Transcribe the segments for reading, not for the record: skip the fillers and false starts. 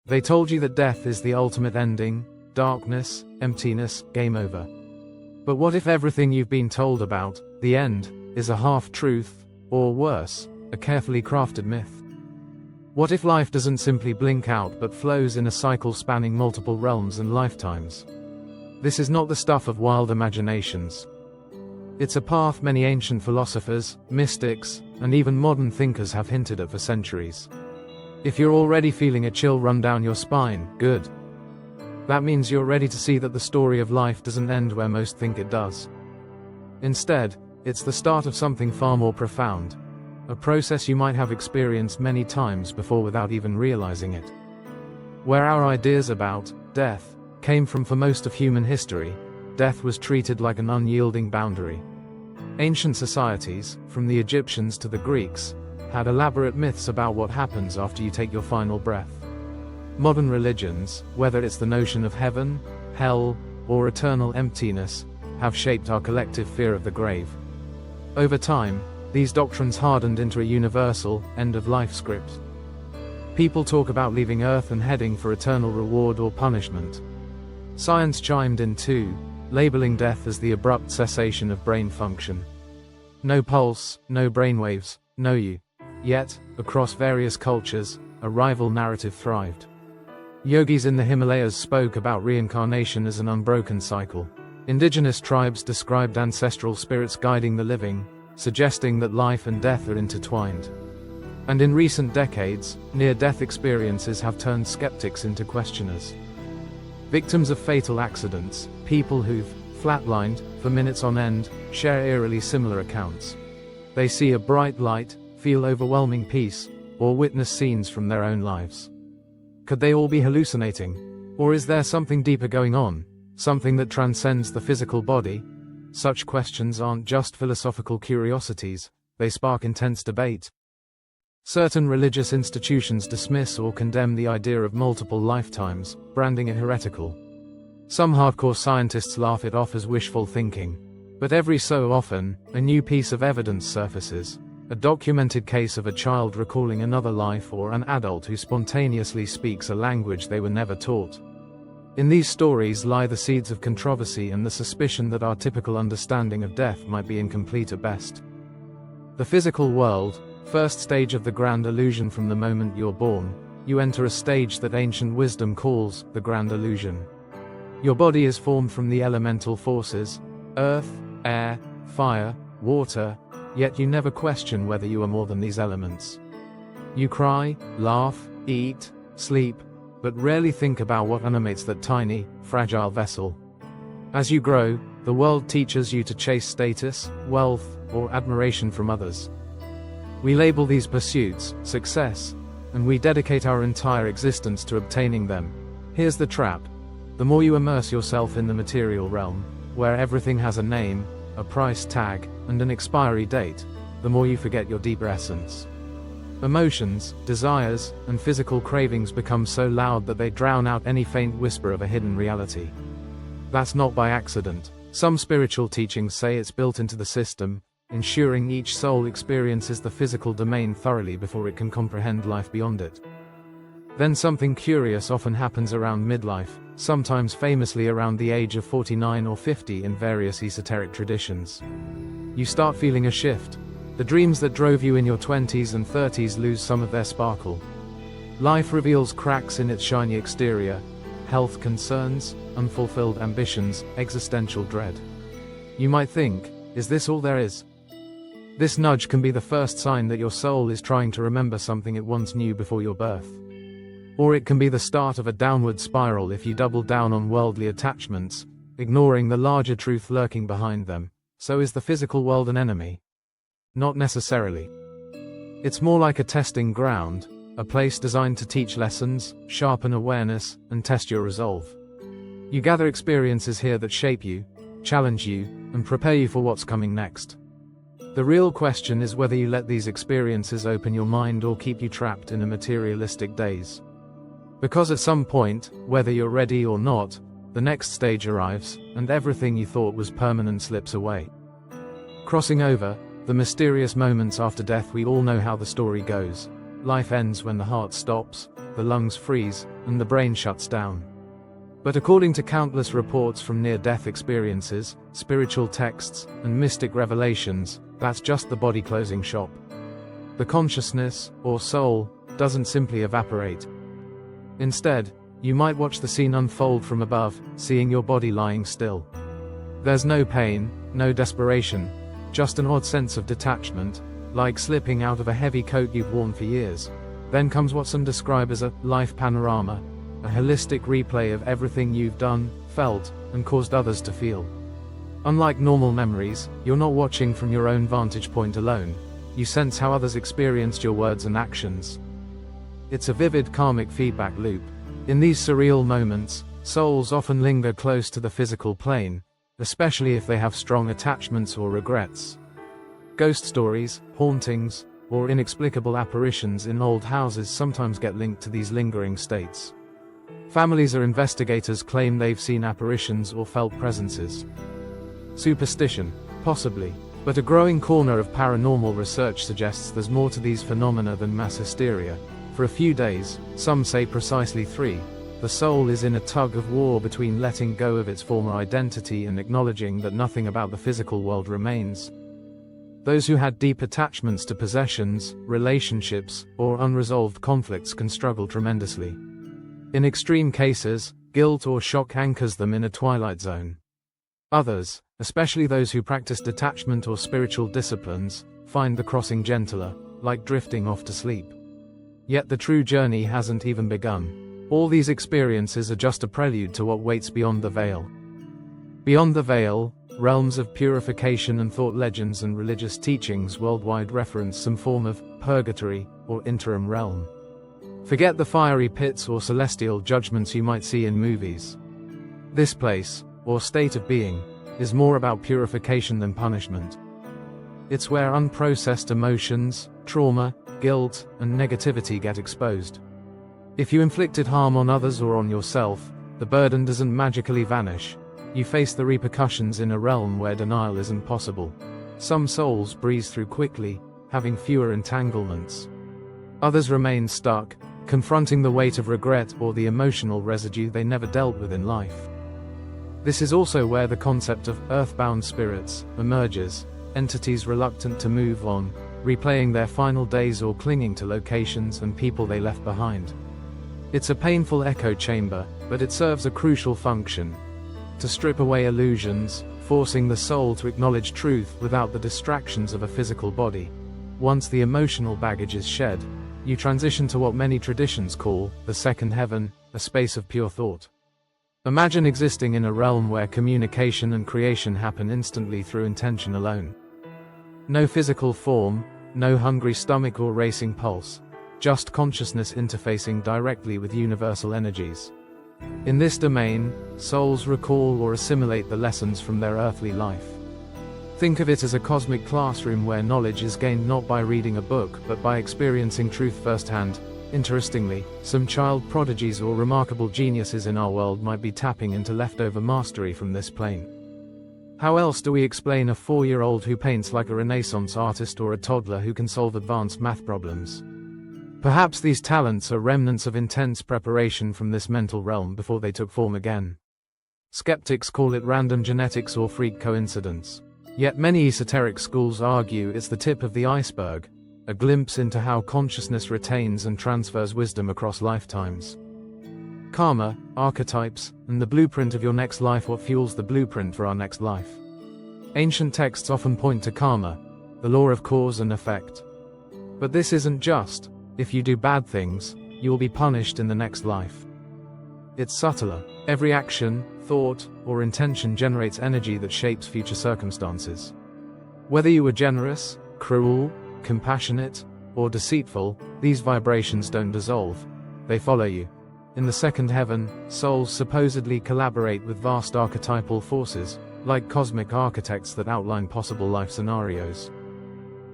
They told you that death is the ultimate ending, darkness, emptiness, game over. But what if everything you've been told about the end is a half-truth, or worse, a carefully crafted myth? What if life doesn't simply blink out but flows in a cycle spanning multiple realms and lifetimes? This is not the stuff of wild imaginations. It's a path many ancient philosophers, mystics, and even modern thinkers have hinted at for centuries. If you're already feeling a chill run down your spine, good. That means you're ready to see that the story of life doesn't end where most think it does. Instead, it's the start of something far more profound, a process you might have experienced many times before without even realizing it. Where our ideas about death came from for most of human history, death was treated like an unyielding boundary. Ancient societies, from the Egyptians to the Greeks, had elaborate myths about what happens after you take your final breath. Modern religions, whether it's the notion of heaven, hell, or eternal emptiness, have shaped our collective fear of the grave. Over time, these doctrines hardened into a universal, end-of-life script. People talk about leaving Earth and heading for eternal reward or punishment. Science chimed in too, labeling death as the abrupt cessation of brain function. No pulse, no brainwaves, no you. Yet, across various cultures, a rival narrative thrived. Yogis in the Himalayas spoke about reincarnation as an unbroken cycle. Indigenous tribes described ancestral spirits guiding the living, suggesting that life and death are intertwined. And in recent decades, near-death experiences have turned skeptics into questioners. Victims of fatal accidents, people who've flatlined for minutes on end, share eerily similar accounts. They see a bright light, feel overwhelming peace, or witness scenes from their own lives. Could they all be hallucinating? Or is there something deeper going on, something that transcends the physical body? Such questions aren't just philosophical curiosities, they spark intense debate. Certain religious institutions dismiss or condemn the idea of multiple lifetimes, branding it heretical. Some hardcore scientists laugh it off as wishful thinking. But every so often, a new piece of evidence surfaces. A documented case of a child recalling another life or an adult who spontaneously speaks a language they were never taught. In these stories lie the seeds of controversy and the suspicion that our typical understanding of death might be incomplete at best. The physical world, first stage of the grand illusion. From the moment you're born, you enter a stage that ancient wisdom calls the grand illusion. Your body is formed from the elemental forces, earth, air, fire, water, yet you never question whether you are more than these elements. You cry, laugh, eat, sleep, but rarely think about what animates that tiny, fragile vessel. As you grow, the world teaches you to chase status, wealth, or admiration from others. We label these pursuits success, and we dedicate our entire existence to obtaining them. Here's the trap. The more you immerse yourself in the material realm, where everything has a name, a price tag, and an expiry date, the more you forget your deeper essence. Emotions, desires, and physical cravings become so loud that they drown out any faint whisper of a hidden reality. That's not by accident. Some spiritual teachings say it's built into the system, ensuring each soul experiences the physical domain thoroughly before it can comprehend life beyond it. Then something curious often happens around midlife, sometimes famously around the age of 49 or 50 in various esoteric traditions. You start feeling a shift. The dreams that drove you in your 20s and 30s lose some of their sparkle. Life reveals cracks in its shiny exterior, health concerns, unfulfilled ambitions, existential dread. You might think, is this all there is? This nudge can be the first sign that your soul is trying to remember something it once knew before your birth. Or it can be the start of a downward spiral if you double down on worldly attachments, ignoring the larger truth lurking behind them. So is the physical world an enemy? Not necessarily. It's more like a testing ground, a place designed to teach lessons, sharpen awareness, and test your resolve. You gather experiences here that shape you, challenge you, and prepare you for what's coming next. The real question is whether you let these experiences open your mind or keep you trapped in a materialistic daze. Because at some point, whether you're ready or not, the next stage arrives, and everything you thought was permanent slips away. Crossing over, the mysterious moments after death. We all know how the story goes. Life ends when the heart stops, the lungs freeze, and the brain shuts down. But according to countless reports from near-death experiences, spiritual texts, and mystic revelations, that's just the body closing shop. The consciousness, or soul, doesn't simply evaporate. Instead, you might watch the scene unfold from above, seeing your body lying still. There's no pain, no desperation, just an odd sense of detachment, like slipping out of a heavy coat you've worn for years. Then comes what some describe as a life panorama, a holistic replay of everything you've done, felt, and caused others to feel. Unlike normal memories, you're not watching from your own vantage point alone. You sense how others experienced your words and actions. It's a vivid karmic feedback loop. In these surreal moments, souls often linger close to the physical plane, especially if they have strong attachments or regrets. Ghost stories, hauntings, or inexplicable apparitions in old houses sometimes get linked to these lingering states. Families or investigators claim they've seen apparitions or felt presences. Superstition, possibly, but a growing corner of paranormal research suggests there's more to these phenomena than mass hysteria. For a few days, some say precisely 3, the soul is in a tug of war between letting go of its former identity and acknowledging that nothing about the physical world remains. Those who had deep attachments to possessions, relationships, or unresolved conflicts can struggle tremendously. In extreme cases, guilt or shock anchors them in a twilight zone. Others, especially those who practice detachment or spiritual disciplines, find the crossing gentler, like drifting off to sleep. Yet the true journey hasn't even begun. All these experiences are just a prelude to what waits beyond the veil. Beyond the veil, realms of purification and thought legends and religious teachings worldwide reference some form of purgatory or interim realm. Forget the fiery pits or celestial judgments you might see in movies. This place, or state of being, is more about purification than punishment. It's where unprocessed emotions, trauma, guilt, and negativity get exposed. If you inflicted harm on others or on yourself, the burden doesn't magically vanish. You face the repercussions in a realm where denial isn't possible. Some souls breeze through quickly, having fewer entanglements. Others remain stuck, confronting the weight of regret or the emotional residue they never dealt with in life. This is also where the concept of earthbound spirits emerges, entities reluctant to move on, replaying their final days or clinging to locations and people they left behind. It's a painful echo chamber, but it serves a crucial function: to strip away illusions, forcing the soul to acknowledge truth without the distractions of a physical body. Once the emotional baggage is shed, you transition to what many traditions call the second heaven, a space of pure thought. Imagine existing in a realm where communication and creation happen instantly through intention alone. No physical form, no hungry stomach or racing pulse, just consciousness interfacing directly with universal energies. In this domain, souls recall or assimilate the lessons from their earthly life. Think of it as a cosmic classroom where knowledge is gained not by reading a book but by experiencing truth firsthand. Interestingly, some child prodigies or remarkable geniuses in our world might be tapping into leftover mastery from this plane. How else do we explain a 4-year-old who paints like a Renaissance artist or a toddler who can solve advanced math problems? Perhaps these talents are remnants of intense preparation from this mental realm before they took form again. Skeptics call it random genetics or freak coincidence. Yet many esoteric schools argue it's the tip of the iceberg, a glimpse into how consciousness retains and transfers wisdom across lifetimes. Karma, archetypes, and the blueprint of your next life. What fuels the blueprint for our next life? Ancient texts often point to karma, the law of cause and effect. But this isn't just, if you do bad things, you will be punished in the next life. It's subtler. Every action, thought, or intention generates energy that shapes future circumstances. Whether you were generous, cruel, compassionate, or deceitful, these vibrations don't dissolve. They follow you. In the second heaven, souls supposedly collaborate with vast archetypal forces, like cosmic architects that outline possible life scenarios.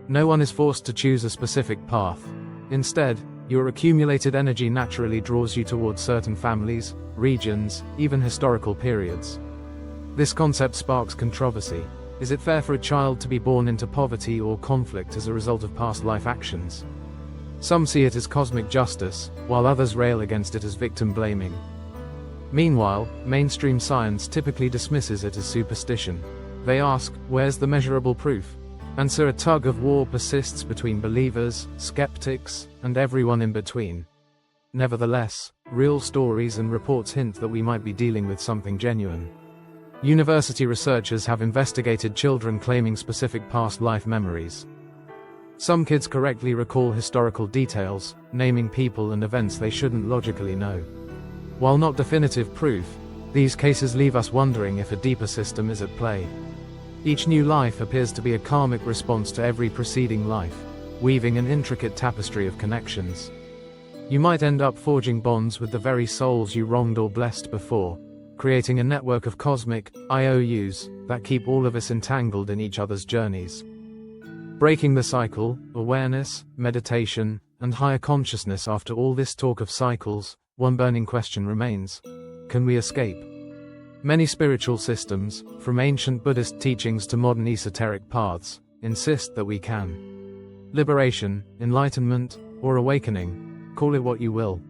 No one is forced to choose a specific path. Instead, your accumulated energy naturally draws you towards certain families, regions, even historical periods. This concept sparks controversy. Is it fair for a child to be born into poverty or conflict as a result of past life actions? Some see it as cosmic justice, while others rail against it as victim blaming. Meanwhile, mainstream science typically dismisses it as superstition. They ask, where's the measurable proof? And so a tug of war persists between believers, skeptics, and everyone in between. Nevertheless, real stories and reports hint that we might be dealing with something genuine. University researchers have investigated children claiming specific past life memories. Some kids correctly recall historical details, naming people and events they shouldn't logically know. While not definitive proof, these cases leave us wondering if a deeper system is at play. Each new life appears to be a karmic response to every preceding life, weaving an intricate tapestry of connections. You might end up forging bonds with the very souls you wronged or blessed before, creating a network of cosmic IOUs that keep all of us entangled in each other's journeys. Breaking the cycle, awareness, meditation, and higher consciousness. After all this talk of cycles, one burning question remains: can we escape? Many spiritual systems, from ancient Buddhist teachings to modern esoteric paths, insist that we can. Liberation, enlightenment, or awakening, call it what you will.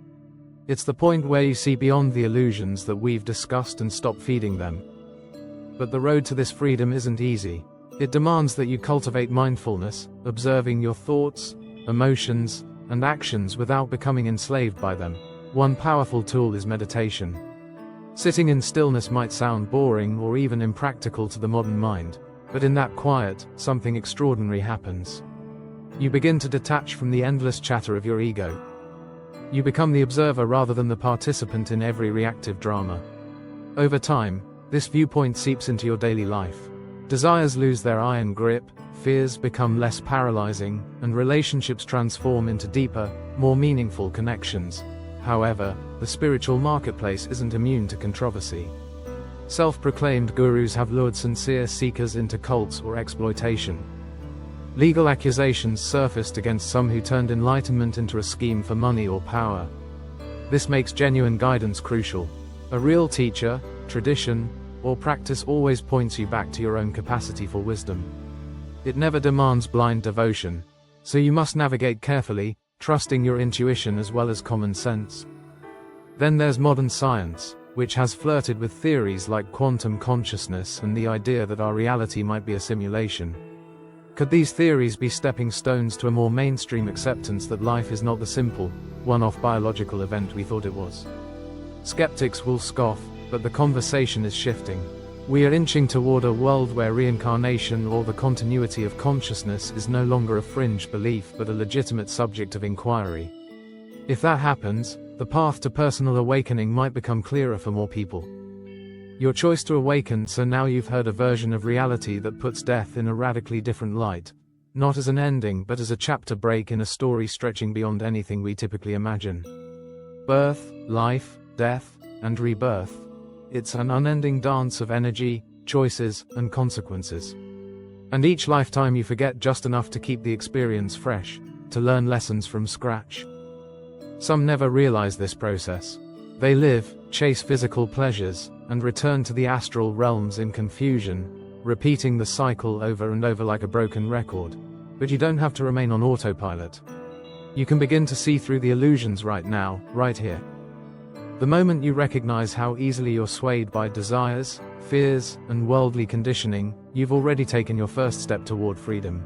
It's the point where you see beyond the illusions that we've discussed and stop feeding them. But the road to this freedom isn't easy. It demands that you cultivate mindfulness, observing your thoughts, emotions, and actions without becoming enslaved by them. One powerful tool is meditation. Sitting in stillness might sound boring or even impractical to the modern mind, but in that quiet, something extraordinary happens. You begin to detach from the endless chatter of your ego. You become the observer rather than the participant in every reactive drama. Over time, this viewpoint seeps into your daily life. Desires lose their iron grip, fears become less paralyzing, and relationships transform into deeper, more meaningful connections. However, the spiritual marketplace isn't immune to controversy. Self-proclaimed gurus have lured sincere seekers into cults or exploitation. Legal accusations surfaced against some who turned enlightenment into a scheme for money or power. This makes genuine guidance crucial. A real teacher, tradition, or practice always points you back to your own capacity for wisdom. It never demands blind devotion, so you must navigate carefully, trusting your intuition as well as common sense. Then there's modern science, which has flirted with theories like quantum consciousness and the idea that our reality might be a simulation. Could these theories be stepping stones to a more mainstream acceptance that life is not the simple, one-off biological event we thought it was? Skeptics will scoff, but the conversation is shifting. We are inching toward a world where reincarnation or the continuity of consciousness is no longer a fringe belief but a legitimate subject of inquiry. If that happens, the path to personal awakening might become clearer for more people. Your choice to awaken, so now you've heard a version of reality that puts death in a radically different light, not as an ending but as a chapter break in a story stretching beyond anything we typically imagine. Birth, life, death, and rebirth. It's an unending dance of energy, choices, and consequences. And each lifetime you forget just enough to keep the experience fresh, to learn lessons from scratch. Some never realize this process. They live, chase physical pleasures, and return to the astral realms in confusion, repeating the cycle over and over like a broken record. But you don't have to remain on autopilot. You can begin to see through the illusions right now, right here. The moment you recognize how easily you're swayed by desires, fears, and worldly conditioning, you've already taken your first step toward freedom.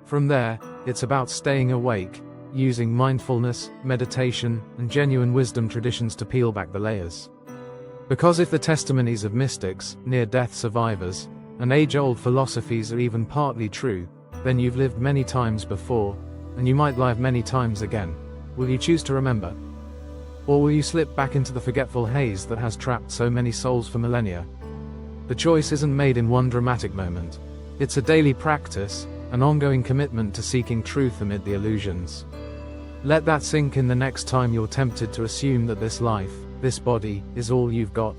From there, it's about staying awake, using mindfulness, meditation, and genuine wisdom traditions to peel back the layers. Because if the testimonies of mystics, near-death survivors, and age-old philosophies are even partly true, then you've lived many times before, and you might live many times again. Will you choose to remember? Or will you slip back into the forgetful haze that has trapped so many souls for millennia? The choice isn't made in one dramatic moment. It's a daily practice, an ongoing commitment to seeking truth amid the illusions. Let that sink in the next time you're tempted to assume that this life, this body, is all you've got.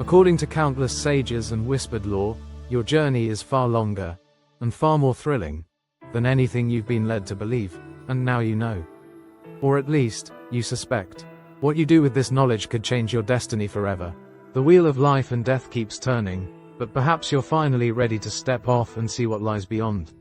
According to countless sages and whispered lore, your journey is far longer, and far more thrilling, than anything you've been led to believe, and now you know. Or at least, you suspect. What you do with this knowledge could change your destiny forever. The wheel of life and death keeps turning, but perhaps you're finally ready to step off and see what lies beyond.